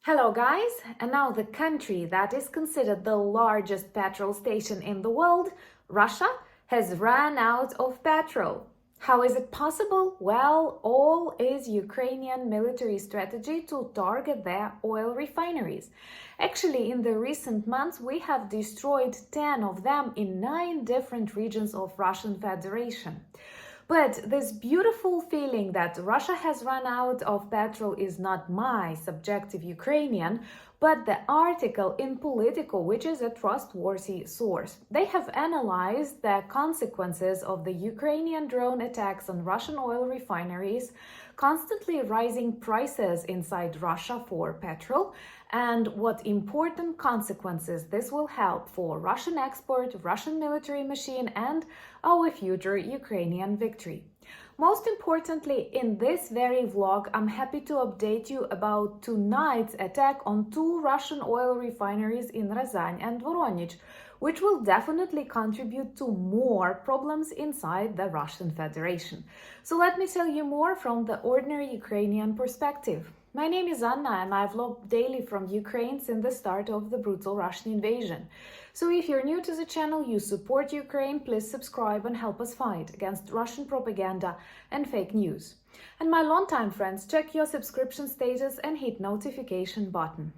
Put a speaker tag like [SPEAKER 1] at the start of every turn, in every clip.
[SPEAKER 1] Hello guys, and now the country that is considered the largest petrol station in the world, Russia, has run out of petrol. How is it possible? Well, all is Ukrainian military strategy to target their oil refineries. Actually, in the recent months, we have destroyed 10 of them in 9 different regions of Russian Federation. But this beautiful feeling that Russia has run out of petrol is not my subjective Ukrainian, but the article in Politico, which is a trustworthy source. They have analyzed the consequences of the Ukrainian drone attacks on Russian oil refineries, constantly rising prices inside Russia for petrol, and what important consequences this will have for Russian export, Russian military machine, and our future Ukrainian victory. Most importantly, in this very vlog, I'm happy to update you about tonight's attack on 2 Russian oil refineries in Ryazan and Voronezh, which will definitely contribute to more problems inside the Russian Federation. So let me tell you more from the ordinary Ukrainian perspective. My name is Anna and I vlog daily from Ukraine since the start of the brutal Russian invasion. So if you're new to the channel, you support Ukraine, please subscribe and help us fight against Russian propaganda and fake news. And my longtime friends, check your subscription status and hit notification button.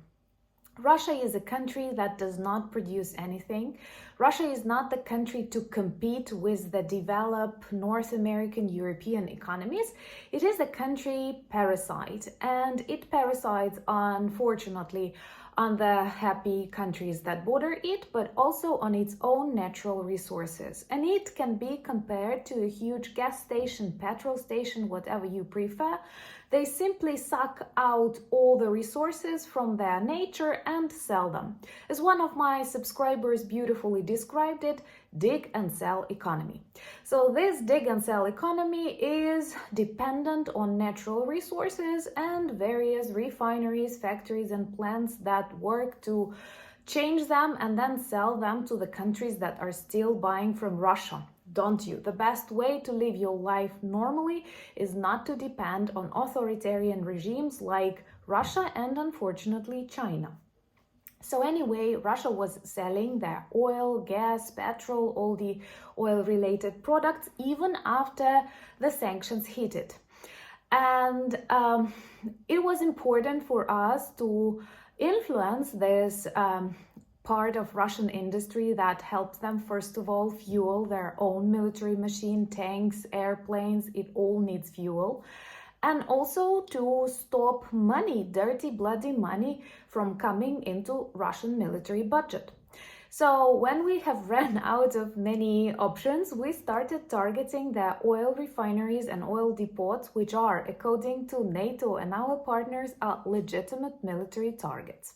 [SPEAKER 1] Russia is a country that does not produce anything. Russia is not the country to compete with the developed North American, European economies. It is a country parasite, and it parasites, unfortunately, on the happy countries that border it, but also on its own natural resources. And it can be compared to a huge gas station, petrol station, whatever you prefer. They simply suck out all the resources from their nature and sell them. As one of my subscribers beautifully described it, dig and sell economy. So this dig and sell economy is dependent on natural resources and various refineries, factories and plants that work to change them and then sell them to the countries that are still buying from Russia. Don't you? The best way to live your life normally is not to depend on authoritarian regimes like Russia and unfortunately China. So anyway, Russia was selling their oil, gas, petrol, all the oil-related products even after the sanctions hit it. And it was important for us to influence this part of Russian industry that helps them, first of all, fuel their own military machine, tanks, airplanes, it all needs fuel. And also to stop money, dirty, bloody money from coming into Russian military budget. So when we have ran out of many options, we started targeting the oil refineries and oil depots, which are, according to NATO and our partners, are legitimate military targets.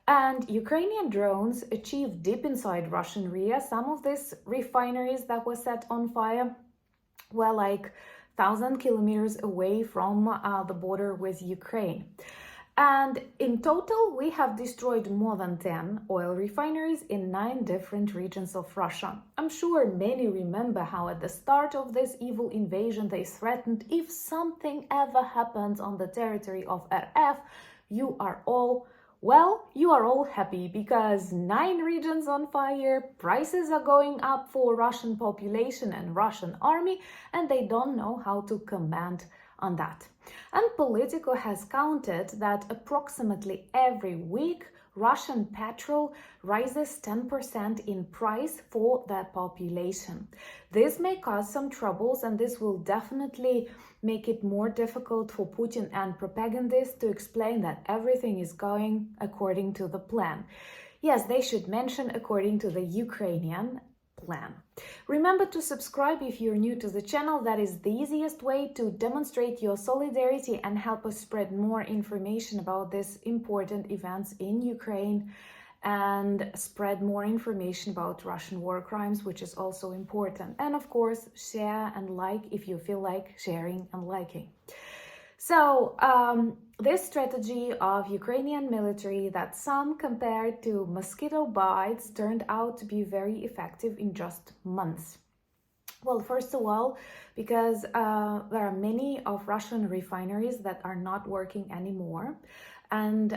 [SPEAKER 1] And Ukrainian drones achieved deep inside Russian area. Some of these refineries that were set on fire were like 1,000 kilometers away from the border with Ukraine. And in total, we have destroyed more than 10 oil refineries in 9 different regions of Russia. I'm sure many remember how at the start of this evil invasion, they threatened if something ever happens on the territory of RF, you are all happy because 9 regions on fire, prices are going up for Russian population and Russian army, and they don't know how to comment on that. And Politico has counted that approximately every week Russian petrol rises 10% in price for the population. This may cause some troubles, and this will definitely make it more difficult for Putin and propagandists to explain that everything is going according to the plan. Yes, they should mention according to the Ukrainian plan. Remember to subscribe if you're new to the channel. That is the easiest way to demonstrate your solidarity and help us spread more information about these important events in Ukraine and spread more information about Russian war crimes, which is also important. And of course, share and like if you feel like sharing and liking. So this strategy of Ukrainian military that some compared to mosquito bites turned out to be very effective in just months. Well, first of all, because there are many of Russian refineries that are not working anymore. and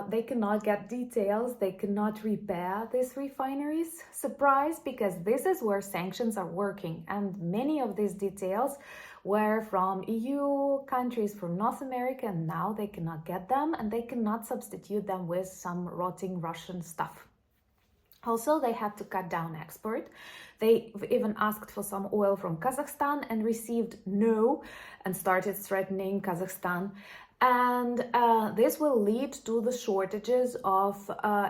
[SPEAKER 1] they cannot get details, they cannot repair these refineries. Surprise, because this is where sanctions are working, and many of these details were from EU countries, from North America, and now they cannot get them, and they cannot substitute them with some rotting Russian stuff. Also, they had to cut down export. They even asked for some oil from Kazakhstan and received no, and started threatening Kazakhstan. And this will lead to the shortages of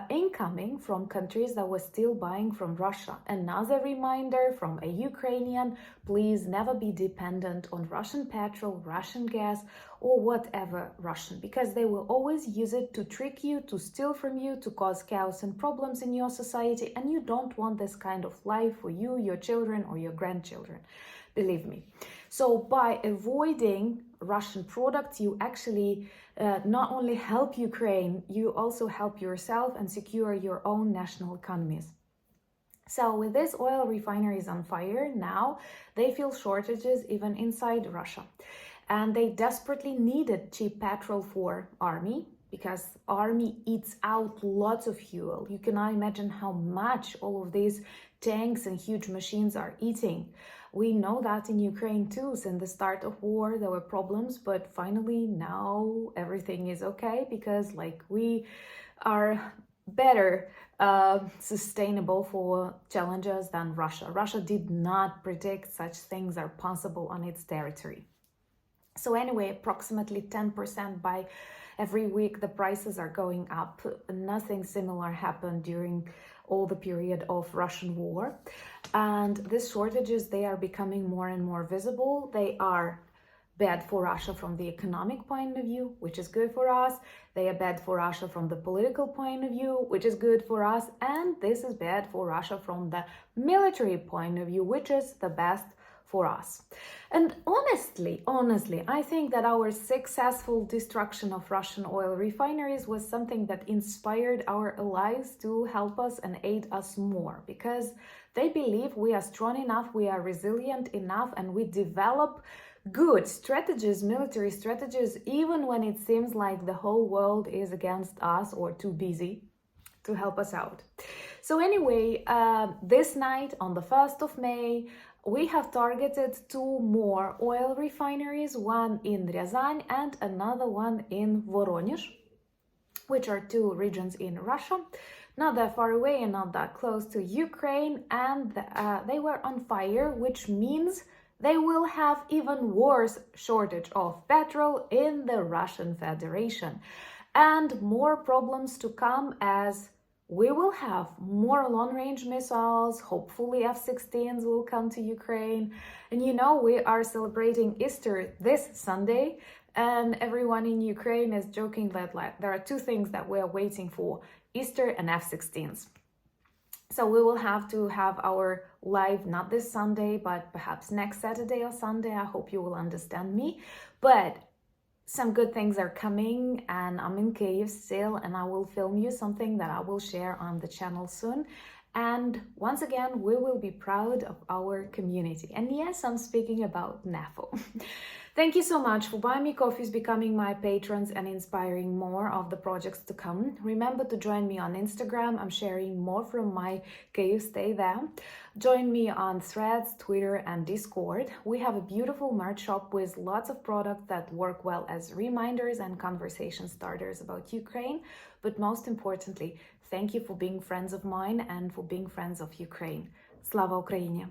[SPEAKER 1] incoming from countries that were still buying from Russia. Another reminder from a Ukrainian: please never be dependent on Russian petrol, Russian gas, or whatever Russian, because they will always use it to trick you, to steal from you, to cause chaos and problems in your society. And you don't want this kind of life for you, your children, or your grandchildren. Believe me. So by avoiding Russian products, you actually not only help Ukraine, you also help yourself and secure your own national economies. So with this oil refineries on fire now, they feel shortages even inside Russia. And they desperately needed cheap petrol for army, because army eats out lots of fuel. You cannot imagine how much all of these tanks and huge machines are eating. We know that in Ukraine too. Since the start of war, there were problems, but finally now everything is okay, because we are better sustainable for challenges than Russia. Russia did not predict such things are possible on its territory. So anyway, approximately 10% by every week the prices are going up. Nothing similar happened during all the period of Russian war. And these shortages, they are becoming more and more visible. They are bad for Russia from the economic point of view, which is good for us. They are bad for Russia from the political point of view, which is good for us. And this is bad for Russia from the military point of view, which is the best for us. And honestly, I think that our successful destruction of Russian oil refineries was something that inspired our allies to help us and aid us more, because they believe we are strong enough, we are resilient enough, and we develop good strategies, military strategies, even when it seems like the whole world is against us or too busy to help us out. So anyway, this night on the 1st of May, we have targeted 2 more oil refineries, one in Ryazan and another one in Voronezh, which are 2 regions in Russia, not that far away and not that close to Ukraine, and they were on fire, which means they will have even worse shortage of petrol in the Russian Federation, and more problems to come, as we will have more long-range missiles. Hopefully F-16s will come to Ukraine. And we are celebrating Easter this Sunday, and everyone in Ukraine is joking that there are 2 things that we are waiting for: Easter and F-16s. So we will have to have our live not this Sunday, but perhaps next Saturday or Sunday. I hope you will understand me. But some good things are coming, and I'm in Kyiv still, and I will film you something that I will share on the channel soon. And once again, we will be proud of our community. And yes, I'm speaking about NAFO. Thank you so much for buying me coffees, becoming my patrons, and inspiring more of the projects to come. Remember to join me on Instagram. I'm sharing more from my Kyiv stay there. Join me on Threads, Twitter, and Discord. We have a beautiful merch shop with lots of products that work well as reminders and conversation starters about Ukraine. But most importantly, thank you for being friends of mine and for being friends of Ukraine. Slava Ukraini!